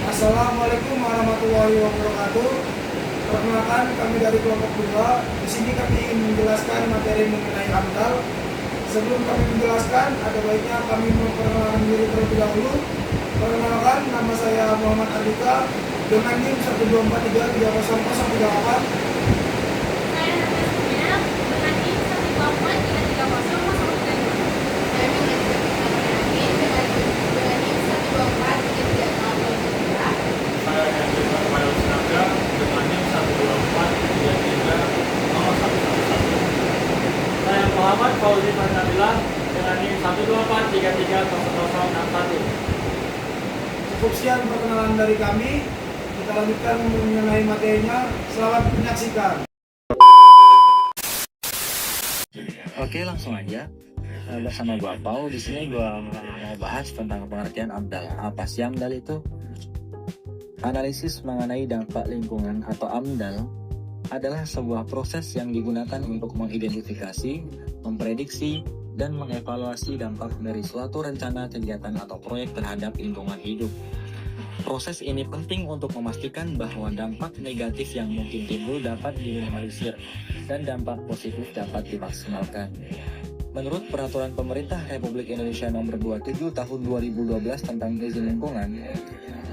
Assalamualaikum warahmatullahi wabarakatuh. Perkenalkan, kami dari kelompok 2. Di sini kami ingin menjelaskan materi mengenai AMDAL. Sebelum kami menjelaskan, ada baiknya kami memperkenalkan diri terlebih dahulu. Perkenalkan, nama saya Muhammad Ardika dengan NIM 124330038. Saya Nanda Suminah dengan NIM 124330038. Saya Minggu dengan NIM 124330038. Saya Hendrik Rafael Sinaga dengan NIM 124333061. Saya Muhammad Fauzi Manabila dengan NIM 124330061. Cukup sekian perkenalan dari kami. Kita lanjutkan mengenai materinya. Selamat menyaksikan. Oke, langsung aja. Bersama gua Pau. Di sini gua mau bahas tentang pengertian AMDAL. Apa sih AMDAL itu? Analisis mengenai dampak lingkungan atau AMDAL adalah sebuah proses yang digunakan untuk mengidentifikasi, memprediksi, dan mengevaluasi dampak dari suatu rencana, kegiatan, atau proyek terhadap lingkungan hidup. Proses ini penting untuk memastikan bahwa dampak negatif yang mungkin timbul dapat diminimalisir dan dampak positif dapat dimaksimalkan. Menurut Peraturan Pemerintah Republik Indonesia Nomor 27 Tahun 2012 tentang izin lingkungan,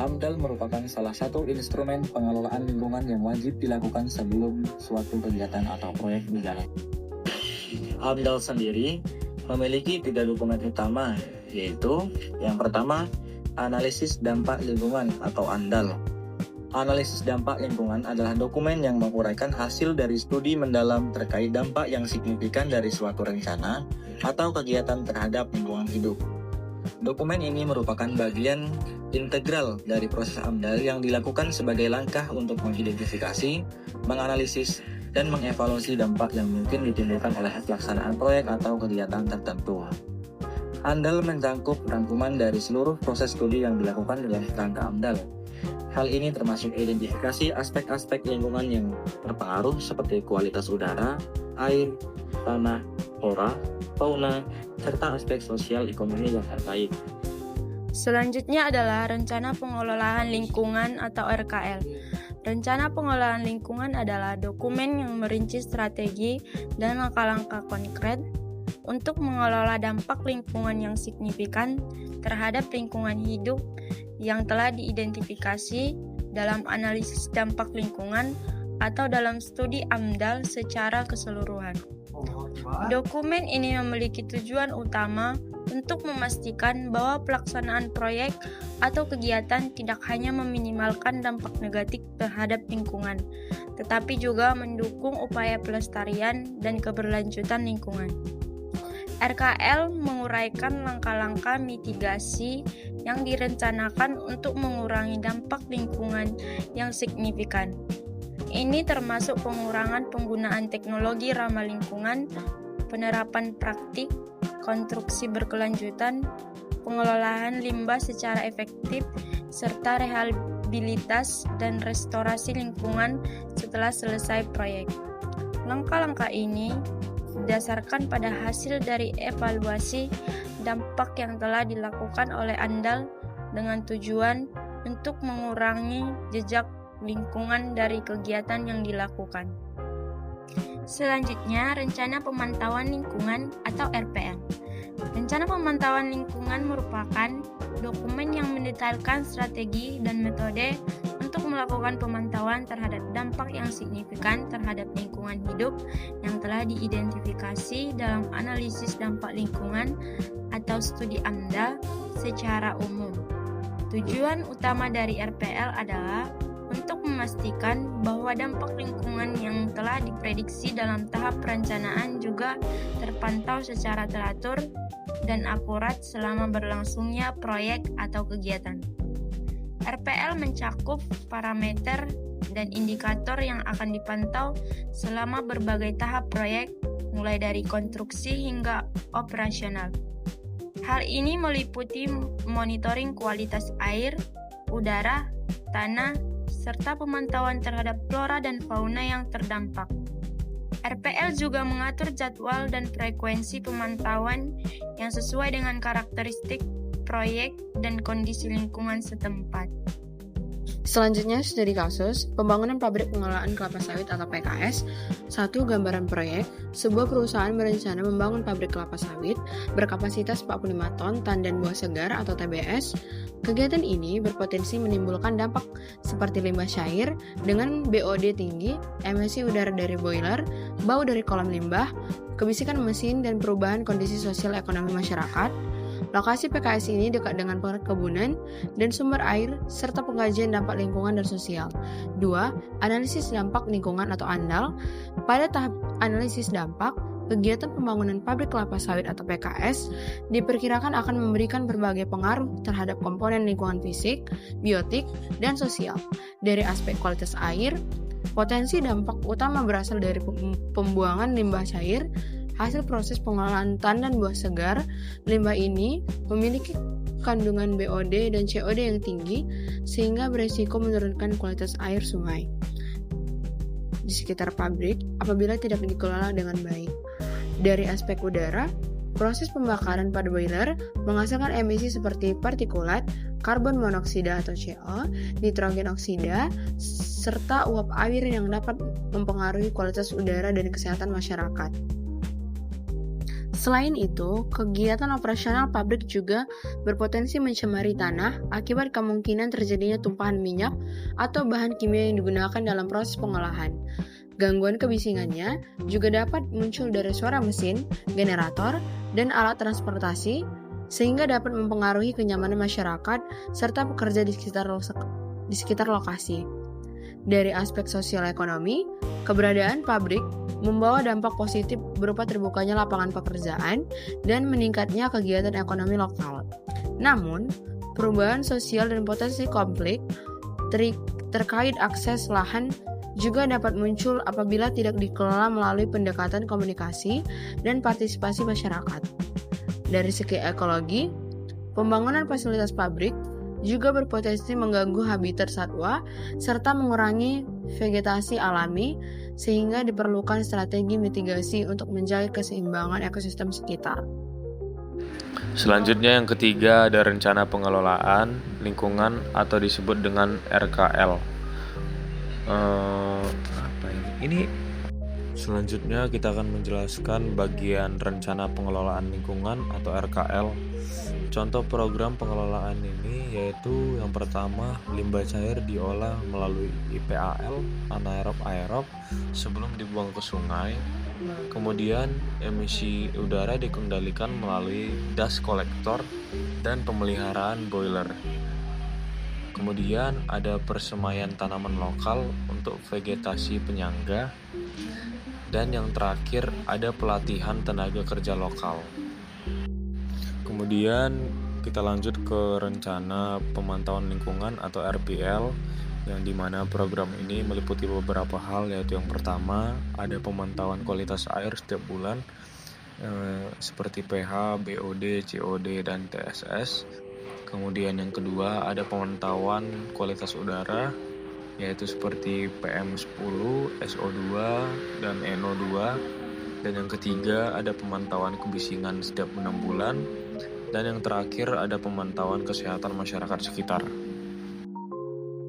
AMDAL merupakan salah satu instrumen pengelolaan lingkungan yang wajib dilakukan sebelum suatu kegiatan atau proyek dijalankan. AMDAL sendiri memiliki 3 dokumen utama, yaitu yang pertama, Analisis Dampak Lingkungan atau ANDAL. Analisis dampak lingkungan adalah dokumen yang menguraikan hasil dari studi mendalam terkait dampak yang signifikan dari suatu rencana atau kegiatan terhadap lingkungan hidup. Dokumen ini merupakan bagian integral dari proses AMDAL yang dilakukan sebagai langkah untuk mengidentifikasi, menganalisis, dan mengevaluasi dampak yang mungkin ditimbulkan oleh pelaksanaan proyek atau kegiatan tertentu. ANDAL mencangkup rangkuman dari seluruh proses studi yang dilakukan dalam kerangka AMDAL. Hal ini termasuk identifikasi aspek-aspek lingkungan yang berpengaruh seperti kualitas udara, air, tanah, flora, fauna, serta aspek sosial ekonomi yang terkait. Selanjutnya adalah Rencana Pengelolaan Lingkungan atau RKL. Rencana Pengelolaan Lingkungan adalah dokumen yang merinci strategi dan langkah-langkah konkret untuk mengelola dampak lingkungan yang signifikan terhadap lingkungan hidup yang telah diidentifikasi dalam analisis dampak lingkungan atau dalam studi AMDAL secara keseluruhan. Dokumen ini memiliki tujuan utama untuk memastikan bahwa pelaksanaan proyek atau kegiatan tidak hanya meminimalkan dampak negatif terhadap lingkungan, tetapi juga mendukung upaya pelestarian dan keberlanjutan lingkungan. RKL menguraikan langkah-langkah mitigasi yang direncanakan untuk mengurangi dampak lingkungan yang signifikan. Ini termasuk pengurangan penggunaan teknologi ramah lingkungan, penerapan praktik konstruksi berkelanjutan, pengelolaan limbah secara efektif, serta rehabilitas dan restorasi lingkungan setelah selesai proyek. Langkah-langkah ini didasarkan pada hasil dari evaluasi dampak yang telah dilakukan oleh ANDAL dengan tujuan untuk mengurangi jejak lingkungan dari kegiatan yang dilakukan. Selanjutnya, Rencana Pemantauan Lingkungan atau RPL. Rencana Pemantauan Lingkungan merupakan dokumen yang mendetailkan strategi dan metode untuk melakukan pemantauan terhadap dampak yang signifikan terhadap lingkungan hidup yang telah diidentifikasi dalam analisis dampak lingkungan atau studi AMDAL secara umum. Tujuan utama dari RPL adalah untuk memastikan bahwa dampak lingkungan yang telah diprediksi dalam tahap perencanaan juga terpantau secara teratur dan akurat selama berlangsungnya proyek atau kegiatan. RPL mencakup parameter dan indikator yang akan dipantau selama berbagai tahap proyek, mulai dari konstruksi hingga operasional. Hal ini meliputi monitoring kualitas air, udara, tanah, serta pemantauan terhadap flora dan fauna yang terdampak. RPL juga mengatur jadwal dan frekuensi pemantauan yang sesuai dengan karakteristik proyek dan kondisi lingkungan setempat. Selanjutnya, studi kasus, pembangunan pabrik pengelolaan kelapa sawit atau PKS. 1. Gambaran proyek. Sebuah perusahaan berencana membangun pabrik kelapa sawit berkapasitas 45 ton tandan buah segar atau TBS. Kegiatan ini berpotensi menimbulkan dampak seperti limbah cair dengan BOD tinggi, emisi udara dari boiler, bau dari kolam limbah, kebisikan mesin, dan perubahan kondisi sosial ekonomi masyarakat. Lokasi PKS ini dekat dengan perkebunan dan sumber air, serta pengkajian dampak lingkungan dan sosial. 2. Analisis dampak lingkungan atau ANDAL. Pada tahap analisis dampak, kegiatan pembangunan pabrik kelapa sawit atau PKS diperkirakan akan memberikan berbagai pengaruh terhadap komponen lingkungan fisik, biotik, dan sosial. Dari aspek kualitas air, potensi dampak utama berasal dari pembuangan limbah cair hasil proses pengolahan tandan buah segar. Limbah ini memiliki kandungan BOD dan COD yang tinggi sehingga beresiko menurunkan kualitas air sungai di sekitar pabrik apabila tidak dikelola dengan baik. Dari aspek udara, proses pembakaran pada boiler menghasilkan emisi seperti partikulat, karbon monoksida atau CO, nitrogen oksida, serta uap air yang dapat mempengaruhi kualitas udara dan kesehatan masyarakat. Selain itu, kegiatan operasional pabrik juga berpotensi mencemari tanah akibat kemungkinan terjadinya tumpahan minyak atau bahan kimia yang digunakan dalam proses pengolahan. Gangguan kebisingannya juga dapat muncul dari suara mesin, generator, dan alat transportasi, sehingga dapat mempengaruhi kenyamanan masyarakat serta pekerja di sekitar lokasi. Dari aspek sosial ekonomi, keberadaan pabrik membawa dampak positif berupa terbukanya lapangan pekerjaan dan meningkatnya kegiatan ekonomi lokal. Namun, perubahan sosial dan potensi konflik terkait akses lahan juga dapat muncul apabila tidak dikelola melalui pendekatan komunikasi dan partisipasi masyarakat. Dari segi ekologi, pembangunan fasilitas pabrik juga berpotensi mengganggu habitat satwa serta mengurangi vegetasi alami, sehingga diperlukan strategi mitigasi untuk menjaga keseimbangan ekosistem sekitar. Selanjutnya yang ketiga ada rencana pengelolaan lingkungan atau disebut dengan RKL. Selanjutnya kita akan menjelaskan bagian rencana pengelolaan lingkungan atau RKL. Contoh program pengelolaan ini yaitu yang pertama, limbah cair diolah melalui IPAL, anaerob aerob, sebelum dibuang ke sungai. Kemudian emisi udara dikendalikan melalui dust collector dan pemeliharaan boiler. Kemudian ada persemaian tanaman lokal untuk vegetasi penyangga. Dan yang terakhir ada pelatihan tenaga kerja lokal. Kemudian kita lanjut ke rencana pemantauan lingkungan atau RPL, yang dimana program ini meliputi beberapa hal, yaitu yang pertama ada pemantauan kualitas air setiap bulan seperti pH, BOD, COD, dan TSS. Kemudian yang kedua ada pemantauan kualitas udara, yaitu seperti PM10, SO2, dan NO2. Dan yang ketiga ada pemantauan kebisingan setiap 6 bulan. Dan yang terakhir ada pemantauan kesehatan masyarakat sekitar.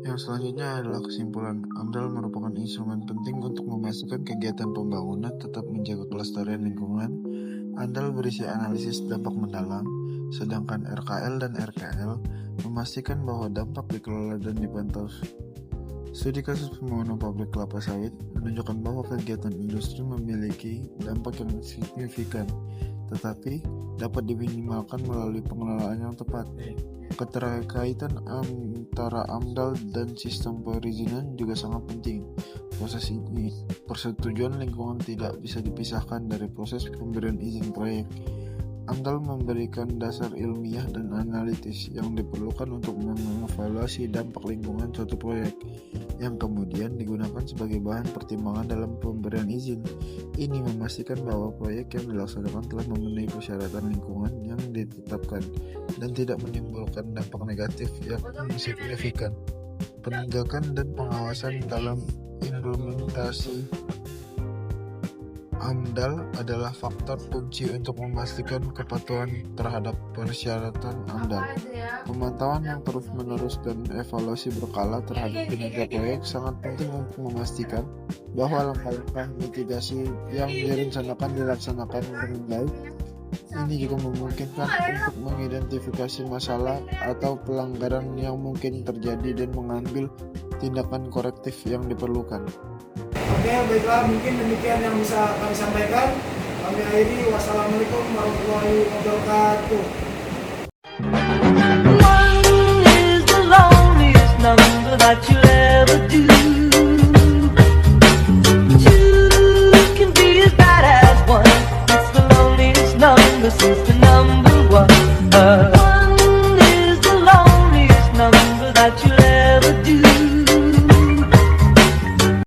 Yang selanjutnya adalah kesimpulan. AMDAL merupakan instrumen penting untuk memastikan kegiatan pembangunan tetap menjaga kelestarian lingkungan. AMDAL berisi analisis dampak mendalam, sedangkan RKL dan RKL memastikan bahwa dampak dikelola dan dipantau. Studi kasus pembangunan pabrik kelapa sawit menunjukkan bahwa kegiatan industri memiliki dampak yang signifikan, tetapi dapat diminimalkan melalui pengelolaan yang tepat. Keterkaitan antara AMDAL dan sistem perizinan juga sangat penting. Proses ini, persetujuan lingkungan tidak bisa dipisahkan dari proses pemberian izin proyek. AMDAL memberikan dasar ilmiah dan analitis yang diperlukan untuk mengevaluasi dampak lingkungan suatu proyek, yang kemudian digunakan sebagai bahan pertimbangan dalam pemberian izin. Ini memastikan bahwa proyek yang dilaksanakan telah memenuhi persyaratan lingkungan yang ditetapkan dan tidak menimbulkan dampak negatif yang signifikan. Penegakan dan pengawasan dalam implementasi AMDAL adalah faktor kunci untuk memastikan kepatuhan terhadap persyaratan AMDAL. Pemantauan yang terus-menerus dan evaluasi berkala terhadap kinerja proyek sangat penting untuk memastikan bahwa langkah-langkah mitigasi yang direncanakan dilaksanakan dengan baik. Ini juga memungkinkan untuk mengidentifikasi masalah atau pelanggaran yang mungkin terjadi dan mengambil tindakan korektif yang diperlukan. Oke, baiklah, mungkin demikian yang bisa kami sampaikan. Kami akhiri. Wassalamualaikum warahmatullahi wabarakatuh. One is the loneliest number that you'll